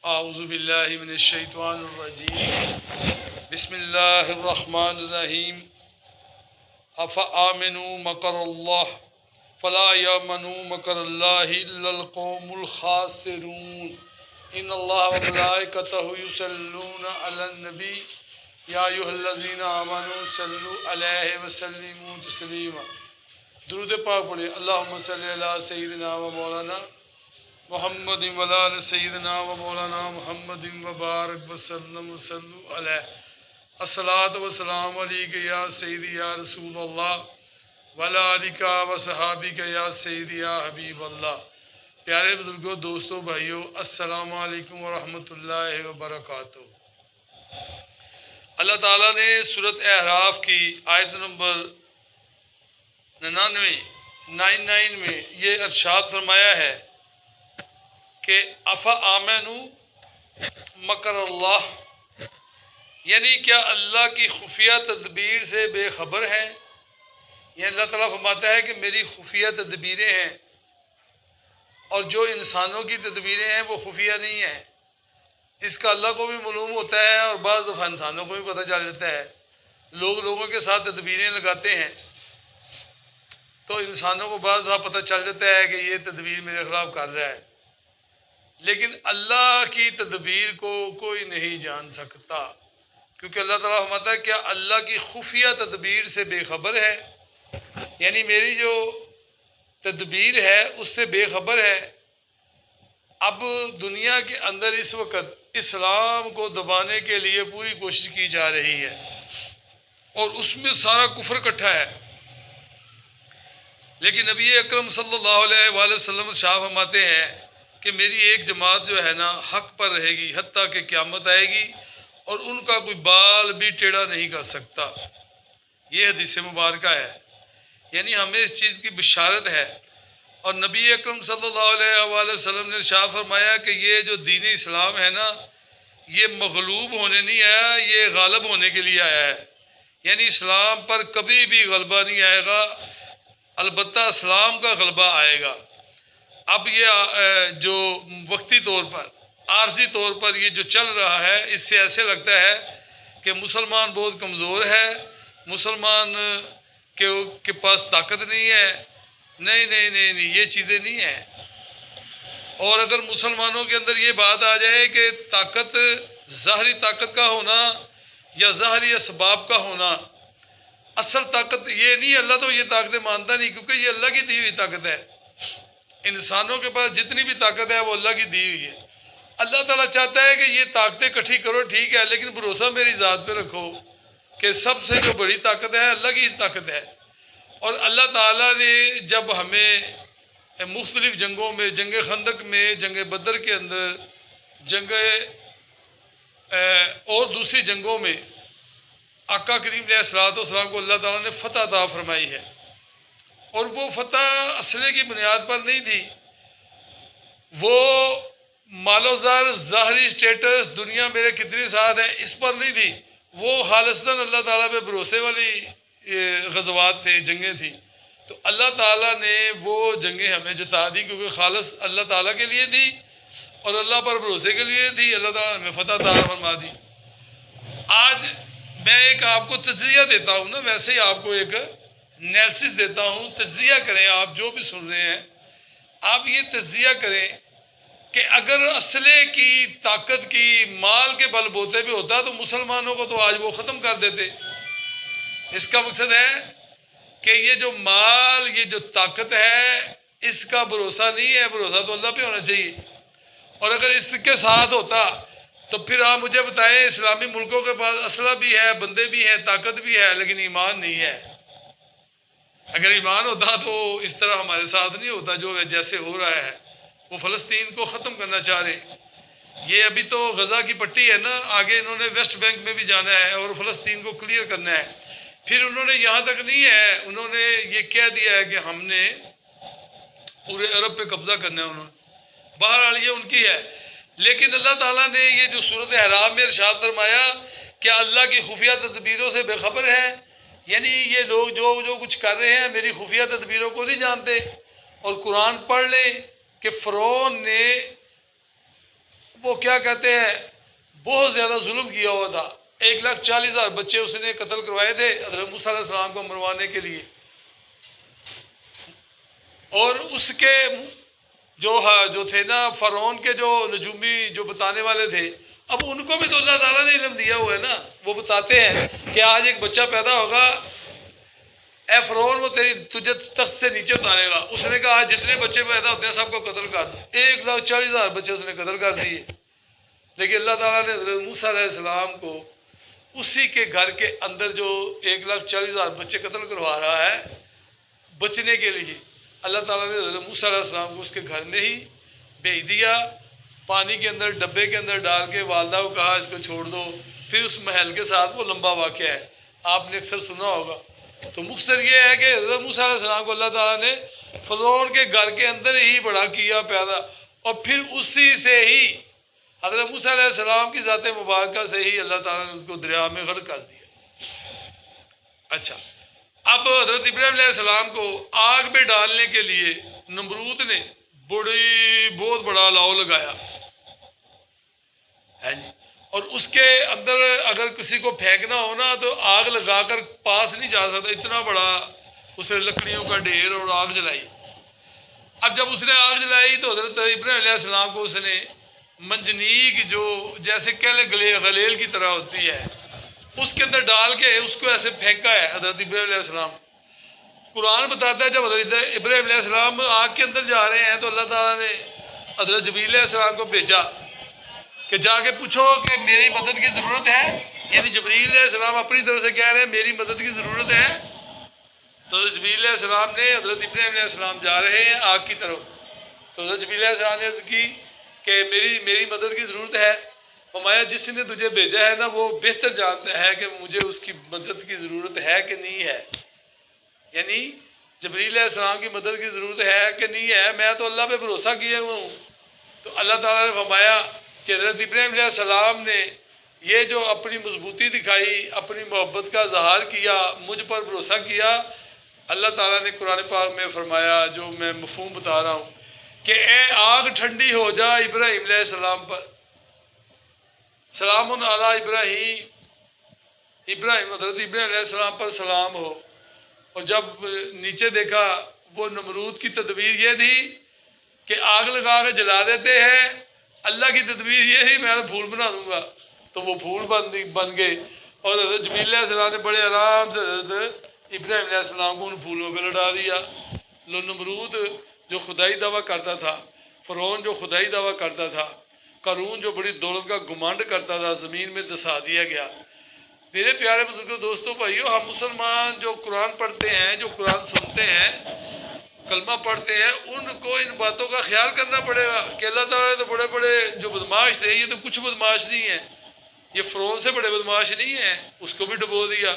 اعوذ باللہ من الشیطان الرجیم بسم اللہ الرحمن الرحیم افآمنوا مکر اللہ فلا یامنوا مکر اللہ الا القوم الخاسرون ان اللہ وملائکتہ یصلون علی النبی یا ایھا الذین آمنوا صلوا علیہ وسلموا تسلیما۔ درود پاک پڑھیں۔ اللہم صلی علی سیدنا و مولانا محمد وعلی سیدنا و مولانا محمد وبارک وسلم وصلوا علیہ۔ الصلاۃ والسلام علیک یا سیدی یا رسول اللہ وعلی آلک و صحابک یا سیدی یا حبیب اللہ۔ پیارے بزرگوں، دوستوں، بھائیوں، السلام علیکم ورحمۃ اللہ وبرکاتہ۔ اللہ تعالیٰ نے سورۃ اعراف کی آیت نمبر 99 میں یہ ارشاد فرمایا ہے کہ افآمنوا مکر اللہ، یعنی کیا اللہ کی خفیہ تدبیر سے بے خبر ہیں؟ یہ اللہ تعالیٰ فرماتا ہے کہ میری خفیہ تدبیریں ہیں، اور جو انسانوں کی تدبیریں ہیں وہ خفیہ نہیں ہیں۔ اس کا اللہ کو بھی معلوم ہوتا ہے، اور بعض دفعہ انسانوں کو بھی پتہ چل جاتا ہے۔ لوگ لوگوں کے ساتھ تدبیریں لگاتے ہیں تو انسانوں کو بعض دفعہ پتہ چل جاتا ہے کہ یہ تدبیر میرے خلاف کر رہا ہے، لیکن اللہ کی تدبیر کو کوئی نہیں جان سکتا، کیونکہ اللہ تعالیٰ فرماتا ہے کیا اللہ کی خفیہ تدبیر سے بے خبر ہے؟ یعنی میری جو تدبیر ہے اس سے بے خبر ہے۔ اب دنیا کے اندر اس وقت اسلام کو دبانے کے لیے پوری کوشش کی جا رہی ہے، اور اس میں سارا کفر اکٹھا ہے، لیکن نبی اکرم صلی اللہ علیہ وآلہ وسلم شاہ فرماتے ہیں کہ میری ایک جماعت جو ہے نا حق پر رہے گی حتیٰ کہ قیامت آئے گی، اور ان کا کوئی بال بھی ٹیڑھا نہیں کر سکتا۔ یہ حدیث مبارکہ ہے، یعنی ہمیں اس چیز کی بشارت ہے۔ اور نبی اکرم صلی اللہ علیہ وآلہ وسلم نے ارشاد فرمایا کہ یہ جو دین اسلام ہے نا، یہ مغلوب ہونے نہیں آیا، یہ غالب ہونے کے لیے آیا ہے۔ یعنی اسلام پر کبھی بھی غلبہ نہیں آئے گا، البتہ اسلام کا غلبہ آئے گا۔ اب یہ جو وقتی طور پر، عارضی طور پر یہ جو چل رہا ہے، اس سے ایسے لگتا ہے کہ مسلمان بہت کمزور ہے، مسلمان کے پاس طاقت نہیں ہے۔ نہیں، یہ چیزیں نہیں ہیں۔ اور اگر مسلمانوں کے اندر یہ بات آ جائے کہ طاقت، ظاہری طاقت کا ہونا یا ظاہری اسباب کا ہونا، اصل طاقت یہ نہیں، اللہ تو یہ طاقتیں مانتا نہیں، کیونکہ یہ اللہ کی دی ہوئی طاقت ہے۔ انسانوں کے پاس جتنی بھی طاقت ہے وہ اللہ کی دی ہوئی ہے۔ اللہ تعالیٰ چاہتا ہے کہ یہ طاقتیں اکٹھی کرو، ٹھیک ہے، لیکن بھروسہ میری ذات پہ رکھو کہ سب سے جو بڑی طاقت ہے اللہ کی طاقت ہے۔ اور اللہ تعالیٰ نے جب ہمیں مختلف جنگوں میں، جنگ خندق میں، جنگ بدر کے اندر، جنگ اور دوسری جنگوں میں آقا کریم علیہ الصلوۃ والسلام کو اللہ تعالیٰ نے فتح عطا فرمائی ہے، اور وہ فتح اسلحے کی بنیاد پر نہیں تھی، وہ مال و زر، ظاہری سٹیٹس، دنیا میرے کتنے ساتھ ہیں، اس پر نہیں تھی، وہ خالصتاً اللہ تعالیٰ پہ بھروسے والی غزوات تھے، جنگیں تھیں۔ تو اللہ تعالیٰ نے وہ جنگیں ہمیں جتا دی، کیونکہ خالص اللہ تعالیٰ کے لیے تھی اور اللہ پر بھروسے کے لیے تھی۔ اللہ تعالیٰ نے ہمیں فتح عطا فرما دی۔ آج میں ایک آپ کو تجزیہ دیتا ہوں نا، ویسے ہی آپ کو ایک انالیسس دیتا ہوں، تجزیہ کریں۔ آپ جو بھی سن رہے ہیں، آپ یہ تجزیہ کریں کہ اگر اسلحے کی طاقت کی مال کے بل بوتے پہ ہوتا تو مسلمانوں کو تو آج وہ ختم کر دیتے۔ اس کا مقصد ہے کہ یہ جو مال، یہ جو طاقت ہے، اس کا بھروسہ نہیں ہے، بھروسہ تو اللہ پہ ہونا چاہیے۔ اور اگر اس کے ساتھ ہوتا تو پھر آپ مجھے بتائیں، اسلامی ملکوں کے پاس اسلحہ بھی ہے، بندے بھی ہیں، طاقت بھی ہے، لیکن ایمان نہیں ہے۔ اگر ایمان ہوتا تو اس طرح ہمارے ساتھ نہیں ہوتا جو جیسے ہو رہا ہے۔ وہ فلسطین کو ختم کرنا چاہ رہے ہیں۔ یہ ابھی تو غزہ کی پٹی ہے نا، آگے انہوں نے ویسٹ بینک میں بھی جانا ہے اور فلسطین کو کلیئر کرنا ہے۔ پھر انہوں نے یہاں تک نہیں ہے، انہوں نے یہ کہہ دیا ہے کہ ہم نے پورے عرب پہ قبضہ کرنا ہے انہوں نے۔ بہرحال یہ ان کی ہے، لیکن اللہ تعالیٰ نے یہ جو سورۃ اعراف میں ارشاد فرمایا کہ اللہ کی خفیہ تدبیروں سے بے خبر ہیں، یعنی یہ لوگ جو کچھ کر رہے ہیں میری خفیہ تدبیروں کو نہیں جانتے۔ اور قرآن پڑھ لیں کہ فرعون نے وہ کیا کہتے ہیں بہت زیادہ ظلم کیا ہوا تھا. 1,40,000 بچے اس نے قتل کروائے تھے حضرت موسیٰ علیہ السلام کو مروانے کے لیے. اور اس کے جو تھے نا فرعون کے جو نجومی جو بتانے والے تھے، اب ان کو بھی تو اللہ تعالیٰ نے علم دیا ہوا ہے نا. وہ بتاتے ہیں کہ آج ایک بچہ پیدا ہوگا، اے فرعون وہ تجھے تخت سے نیچے اتارے گا. اس نے کہا آج جتنے بچے پیدا ہوتے ہیں سب کو قتل کر دو. 1,40,000 بچے اس نے قتل کر دیے. لیکن اللہ تعالیٰ نے حضرت موسیٰ علیہ السلام کو اسی کے گھر کے اندر جو 1,40,000 بچے قتل کروا رہا ہے بچنے کے لیے، اللہ تعالیٰ نے حضرت موسیٰ علیہ السلام کو اس کے گھر میں ہی بھیج دیا. پانی کے اندر ڈبے کے اندر ڈال کے والدہ کو کہا اس کو چھوڑ دو. پھر اس محل کے ساتھ وہ لمبا واقعہ ہے، آپ نے اکثر سنا ہوگا. تو مختصر یہ ہے کہ حضرت موسیٰ علیہ السلام کو اللہ تعالیٰ نے فرعون کے گھر کے اندر ہی بڑا کیا پیدا، اور پھر اسی سے ہی حضرت موسیٰ علیہ السلام کی ذات مبارکہ سے ہی اللہ تعالیٰ نے اس کو دریا میں غرق کر دیا. اچھا، اب حضرت ابراہیم علیہ السلام کو آگ میں ڈالنے کے لیے نمرود نے بہت بڑا الاؤ لگایا ہے جی. اور اس کے اندر اگر کسی کو پھینکنا ہو نا تو آگ لگا کر پاس نہیں جا سکتا، اتنا بڑا اس نے لکڑیوں کا ڈھیر اور آگ جلائی. اب جب اس نے آگ جلائی تو حضرت ابراہیم علیہ السلام کو اس نے منجنیق جو جیسے کہلے غلیل کی طرح ہوتی ہے اس کے اندر ڈال کے اس کو ایسے پھینکا ہے حضرت ابراہیم علیہ السلام. قرآن بتاتا ہے جب حضرت ابراہیم علیہ السلام آگ کے اندر جا رہے ہیں تو اللہ تعالیٰ نے حضرت جبریل علیہ السلام کو بھیجا کہ جا کے پوچھو کہ میری مدد کی ضرورت ہے. یعنی جبریل علیہ السلام اپنی طرف سے کہہ رہے ہیں میری مدد کی ضرورت ہے. تو حضرت جبریل علیہ السلام نے حضرت ابراہیم علیہ السلام جا رہے ہیں آگ کی طرف، تو حضرت جبریل علیہ السلام نے عرض کی کہ میری مدد کی ضرورت ہے. فرمایا جس نے تجھے بھیجا ہے نا وہ بہتر جانتا ہے کہ مجھے اس کی مدد کی ضرورت ہے کہ نہیں ہے. یعنی جبریل علیہ السلام کی مدد کی ضرورت ہے کہ نہیں ہے، میں تو اللہ پہ بھروسہ کیے ہوا ہوں. تو اللہ تعالیٰ نے فرمایا کہ حضرت ابراہیم علیہ السلام نے یہ جو اپنی مضبوطی دکھائی، اپنی محبت کا اظہار کیا، مجھ پر بھروسہ کیا. اللہ تعالیٰ نے قرآن پاک میں فرمایا جو میں مفہوم بتا رہا ہوں کہ اے آگ ٹھنڈی ہو جا ابراہیم علیہ السلام پر، سلام علی ابراہیم، حضرت ابراہیم علیہ السلام پر سلام ہو. اور جب نیچے دیکھا وہ نمرود کی تدبیر یہ تھی کہ آگ لگا کے جلا دیتے ہیں، اللہ کی تدبیر یہ تھی میں تو پھول بنا دوں گا. تو وہ پھول بن گئے اور حضرت جبریل علیہ السلام نے بڑے آرام سے حضرت ابراہیم علیہ السلام کو ان پھولوں پہ لٹا دیا. نمرود جو خدائی دعویٰ کرتا تھا، فرعون جو خدائی دعویٰ کرتا تھا، قارون جو بڑی دولت کا گمانڈ کرتا تھا، زمین میں دسا دیا گیا. میرے پیارے بزرگوں دوستوں بھائیو، ہم مسلمان جو قرآن پڑھتے ہیں، جو قرآن سنتے ہیں، کلمہ پڑھتے ہیں، ان کو ان باتوں کا خیال کرنا پڑے گا کہ اللہ تعالیٰ نے تو بڑے بڑے جو بدماش تھے، یہ تو کچھ بدماش نہیں ہیں، یہ فرعون سے بڑے بدماش نہیں ہیں، اس کو بھی ڈبو دیا.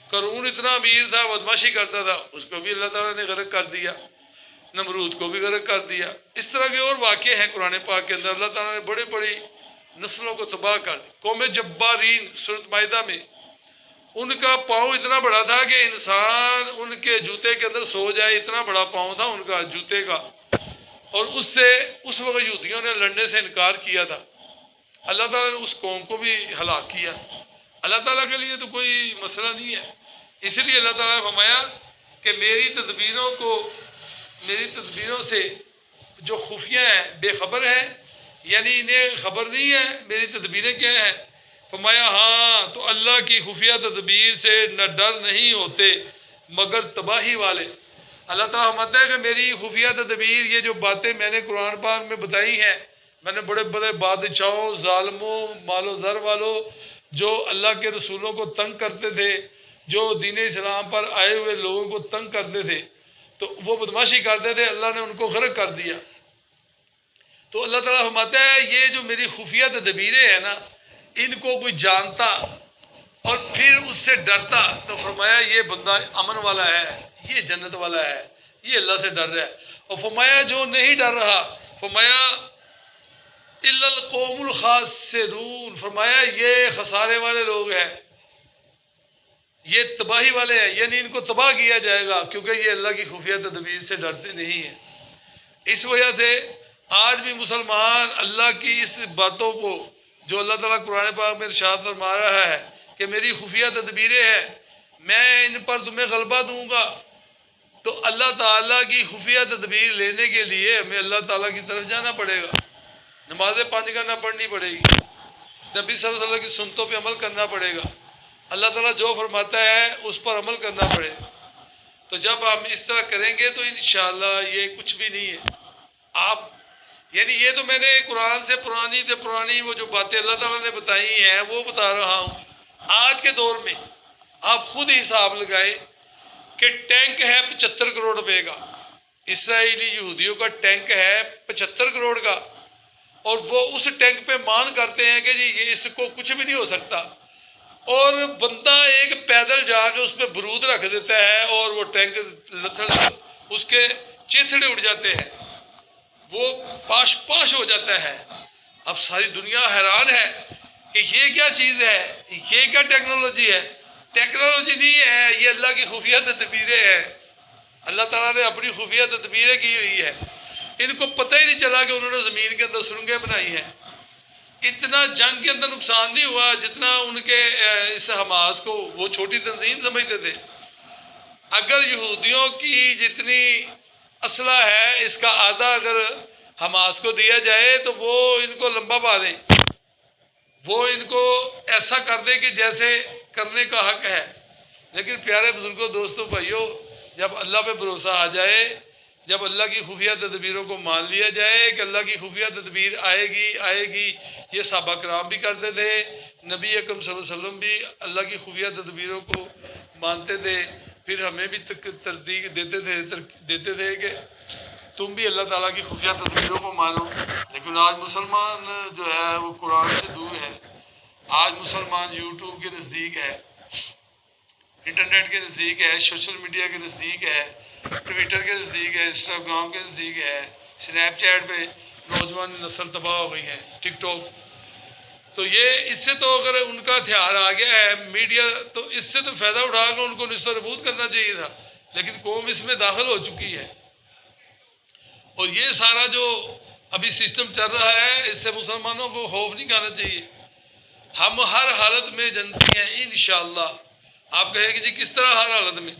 قارون اتنا امیر تھا، بدماشی کرتا تھا، اس کو بھی اللہ تعالیٰ نے غرق کر دیا. نمرود کو بھی غرق کر دیا. اس طرح کے اور واقعے ہیں قرآن پاک کے اندر. اللہ تعالیٰ نے بڑے بڑی نسلوں کو تباہ کر دی. قوم جبارین سورۃ مائدہ میں ان کا پاؤں اتنا بڑا تھا کہ انسان ان کے جوتے کے اندر سو جائے، اتنا بڑا پاؤں تھا ان کا جوتے کا. اور اس وقت یہودیوں نے لڑنے سے انکار کیا تھا. اللہ تعالیٰ نے اس قوم کو بھی ہلاک کیا. اللہ تعالیٰ کے لیے تو کوئی مسئلہ نہیں ہے. اس لیے اللہ تعالیٰ نے فرمایا کہ میری تدبیروں سے جو خفیہ ہیں، بے خبر ہیں، یعنی انہیں خبر نہیں ہے میری تدبیریں کیا ہیں. فرمایا ہاں تو اللہ کی خفیہ تدبیر سے نہ ڈر نہیں ہوتے مگر تباہی والے. اللہ تعالیٰ فرماتا ہے کہ میری خفیہ تدبیر، یہ جو باتیں میں نے قرآن پاک میں بتائی ہیں، میں نے بڑے بڑے بادشاہوں، ظالموں، مال و زر والوں، جو اللہ کے رسولوں کو تنگ کرتے تھے، جو دین اسلام پر آئے ہوئے لوگوں کو تنگ کرتے تھے، تو وہ بدماشی کرتے تھے، اللہ نے ان کو غرق کر دیا. تو اللہ تعالیٰ فرماتا ہے یہ جو میری خفیہ تدبیریں ہیں نا، ان کو کوئی جانتا اور پھر اس سے ڈرتا تو فرمایا یہ بندہ امن والا ہے، یہ جنت والا ہے، یہ اللہ سے ڈر رہا ہے. اور فرمایا جو نہیں ڈر رہا، فرمایا الا القوم الخاسرون، فرمایا یہ خسارے والے لوگ ہیں، یہ تباہی والے ہیں، یعنی ان کو تباہ کیا جائے گا کیونکہ یہ اللہ کی خفیہ تدبیر سے ڈرتے نہیں ہیں. اس وجہ سے آج بھی مسلمان اللہ کی اس باتوں کو جو اللہ تعالیٰ قرآن پاک میں ارشاد فرما رہا ہے کہ میری خفیہ تدبیریں ہیں، میں ان پر تمہیں غلبہ دوں گا، تو اللہ تعالیٰ کی خفیہ تدبیر لینے کے لیے ہمیں اللہ تعالیٰ کی طرف جانا پڑے گا، نمازیں 5 گھنٹہ پڑھنی پڑے گی، نبی صلی اللہ علیہ وسلم کی سنتوں پہ عمل کرنا پڑے گا، اللہ تعالیٰ جو فرماتا ہے اس پر عمل کرنا پڑے گا۔ تو جب ہم اس طرح کریں گے تو انشاءاللہ یہ کچھ بھی نہیں ہے۔ آپ یعنی یہ تو میں نے قرآن سے پرانی وہ جو باتیں اللہ تعالیٰ نے بتائی ہیں وہ بتا رہا ہوں۔ آج کے دور میں آپ خود حساب لگائیں کہ ٹینک ہے 75 کروڑ روپے کا، اسرائیلی یہودیوں کا ٹینک ہے 75 کروڑ کا، اور وہ اس ٹینک پہ مان کرتے ہیں کہ جی یہ اس کو کچھ بھی نہیں ہو سکتا، اور بندہ ایک پیدل جا کے اس پہ برود رکھ دیتا ہے اور وہ ٹینک اس کے چیتھڑے اڑ جاتے ہیں، وہ پاش پاش ہو جاتا ہے۔ اب ساری دنیا حیران ہے کہ یہ کیا چیز ہے، یہ کیا ٹیکنالوجی ہے۔ ٹیکنالوجی نہیں ہے، یہ اللہ کی خفیہ تدبیریں ہیں، اللہ تعالیٰ نے اپنی خفیہ تدبیریں کی ہوئی ہے۔ ان کو پتہ ہی نہیں چلا کہ انہوں نے زمین کے اندر سرنگیں بنائی ہیں۔ اتنا جنگ کے اندر نقصان نہیں ہوا جتنا ان کے اس حماس کو وہ چھوٹی تنظیم سمجھتے تھے۔ اگر یہودیوں کی جتنی اسلحہ ہے اس کا آدھا اگر حماس کو دیا جائے تو وہ ان کو لمبا پا دیں، وہ ان کو ایسا کر دیں کہ جیسے کرنے کا حق ہے۔ لیکن پیارے بزرگوں، دوستوں، بھائیوں، جب اللہ پہ بھروسہ آ جائے، جب اللہ کی خفیہ تدبیروں کو مان لیا جائے کہ اللہ کی خفیہ تدبیر آئے گی، یہ صحابہ کرام بھی کرتے تھے، نبی اکرم صلی اللہ علیہ وسلم بھی اللہ کی خفیہ تدبیروں کو مانتے تھے، پھر ہمیں بھی ترتیب دیتے تھے کہ تم بھی اللہ تعالیٰ کی خفیہ تدبیروں کو مانو۔ لیکن آج مسلمان جو ہے وہ قرآن سے دور ہے۔ آج مسلمان یوٹیوب کے نزدیک ہے، انٹرنیٹ کے نزدیک ہے، سوشل میڈیا کے نزدیک ہے، ٹویٹر کے نزدیک ہے، انسٹاگرام کے نزدیک ہے، سنیپ چیٹ پہ نوجوان نسل تباہ ہو گئی ہے، ٹک ٹاک۔ تو یہ اس سے تو اگر ان کا ہتھیار آ گیا ہے میڈیا، تو اس سے تو فائدہ اٹھا کر ان کو نصب و نبود کرنا چاہیے تھا، لیکن قوم اس میں داخل ہو چکی ہے۔ اور یہ سارا جو ابھی سسٹم چل رہا ہے، اس سے مسلمانوں کو خوف نہیں کھانا چاہیے۔ ہم ہر حالت میں جنتی ہیں انشاءاللہ۔ آپ کہیں کہ جی کس طرح ہر حالت میں؟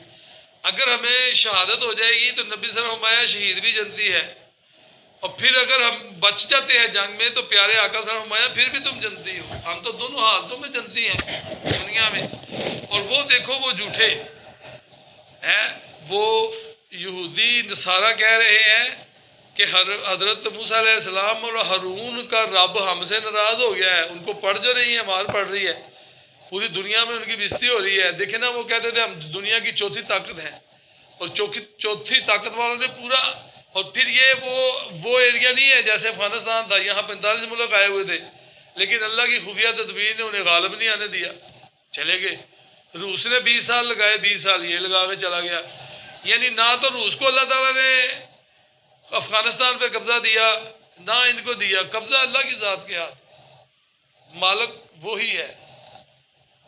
اگر ہمیں شہادت ہو جائے گی تو نبی صلی اللہ علیہ وسلم شہید بھی جنتی ہے، اور پھر اگر ہم بچ جاتے ہیں جنگ میں تو پیارے آقا صلی اللہ علیہ وسلم پھر بھی تم جنتی ہو۔ ہم تو دونوں حالتوں میں جنتی ہیں دنیا میں۔ اور وہ دیکھو وہ جھوٹے ہیں، وہ یہودی نصارہ کہہ رہے ہیں کہ حضرت موسیٰ علیہ السلام اور ہارون کا رب ہم سے ناراض ہو گیا ہے، ان کو پڑھ جو رہی ہے، مار پڑ رہی ہے، پوری دنیا میں ان کی بےزتی ہو رہی ہے۔ دیکھیں نا، وہ کہتے تھے ہم دنیا کی چوتھی طاقت ہیں، اور چوتھی طاقت والوں نے پورا، اور پھر یہ وہ ایریا نہیں ہے جیسے افغانستان تھا، یہاں 45 ملک آئے ہوئے تھے، لیکن اللہ کی خفیہ تدبیر نے انہیں غالب نہیں آنے دیا، چلے گئے۔ روس نے 20 سال لگائے، 20 سال یہ لگا کے چلا گیا۔ یعنی نہ تو روس کو اللہ تعالیٰ نے افغانستان پہ قبضہ دیا، نہ ان کو دیا قبضہ، اللہ کی ذات کے ہاتھ، مالک وہی ہے،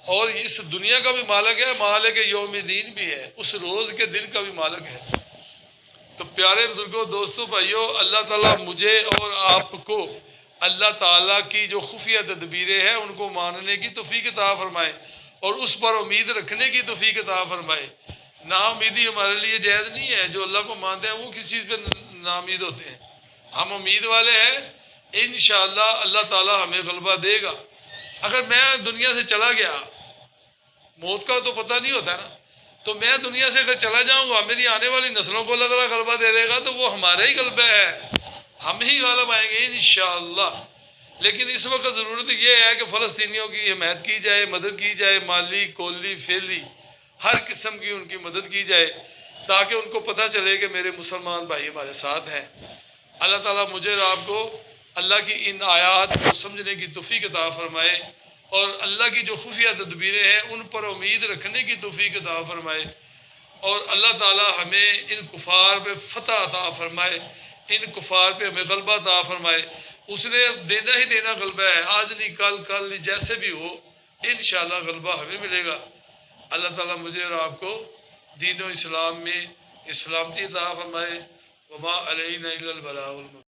اور اس دنیا کا بھی مالک ہے، مالک یوم دین بھی ہے، اس روز کے دن کا بھی مالک ہے۔ تو پیارے بزرگوں، دوستوں، بھائیوں، اللہ تعالیٰ مجھے اور آپ کو اللہ تعالیٰ کی جو خفیہ تدبیریں ہیں ان کو ماننے کی توفیق عطا فرمائے، اور اس پر امید رکھنے کی توفیق عطا فرمائے۔ نا امیدی ہمارے لیے جائز نہیں ہے۔ جو اللہ کو مانتے ہیں وہ کس چیز پہ نا امید ہوتے ہیں؟ ہم امید والے ہیں، انشاءاللہ اللہ تعالیٰ ہمیں غلبہ دے گا۔ اگر میں دنیا سے چلا گیا، موت کا تو پتہ نہیں ہوتا نا، تو میں دنیا سے اگر چلا جاؤں گا، میری آنے والی نسلوں کو اللہ تعالیٰ غلبہ دے دے گا، تو وہ ہمارا ہی غلبہ ہے، ہم ہی غالب آئیں گے انشاءاللہ۔ لیکن اس وقت ضرورت یہ ہے کہ فلسطینیوں کی حمایت کی جائے، مدد کی جائے، مالی، کولی، فعلی، ہر قسم کی ان کی مدد کی جائے، تاکہ ان کو پتہ چلے کہ میرے مسلمان بھائی ہمارے ساتھ ہیں۔ اللہ تعالیٰ مجھے اور آپ کو اللہ کی ان آیات کو سمجھنے کی توفیق عطا فرمائے، اور اللہ کی جو خفیہ تدبیریں ہیں ان پر امید رکھنے کی توفیق عطا فرمائے، اور اللہ تعالیٰ ہمیں ان کفار پہ فتح عطا فرمائے، ان کفار پہ ہمیں غلبہ عطا فرمائے۔ اس نے دینا ہی دینا غلبہ ہے، آج نہیں کل نہیں، جیسے بھی ہو انشاءاللہ غلبہ ہمیں ملے گا۔ اللہ تعالیٰ مجھے اور آپ کو دین و اسلام میں اسلامتی عطا فرمائے۔ وما علینا الا البلاغ المبین۔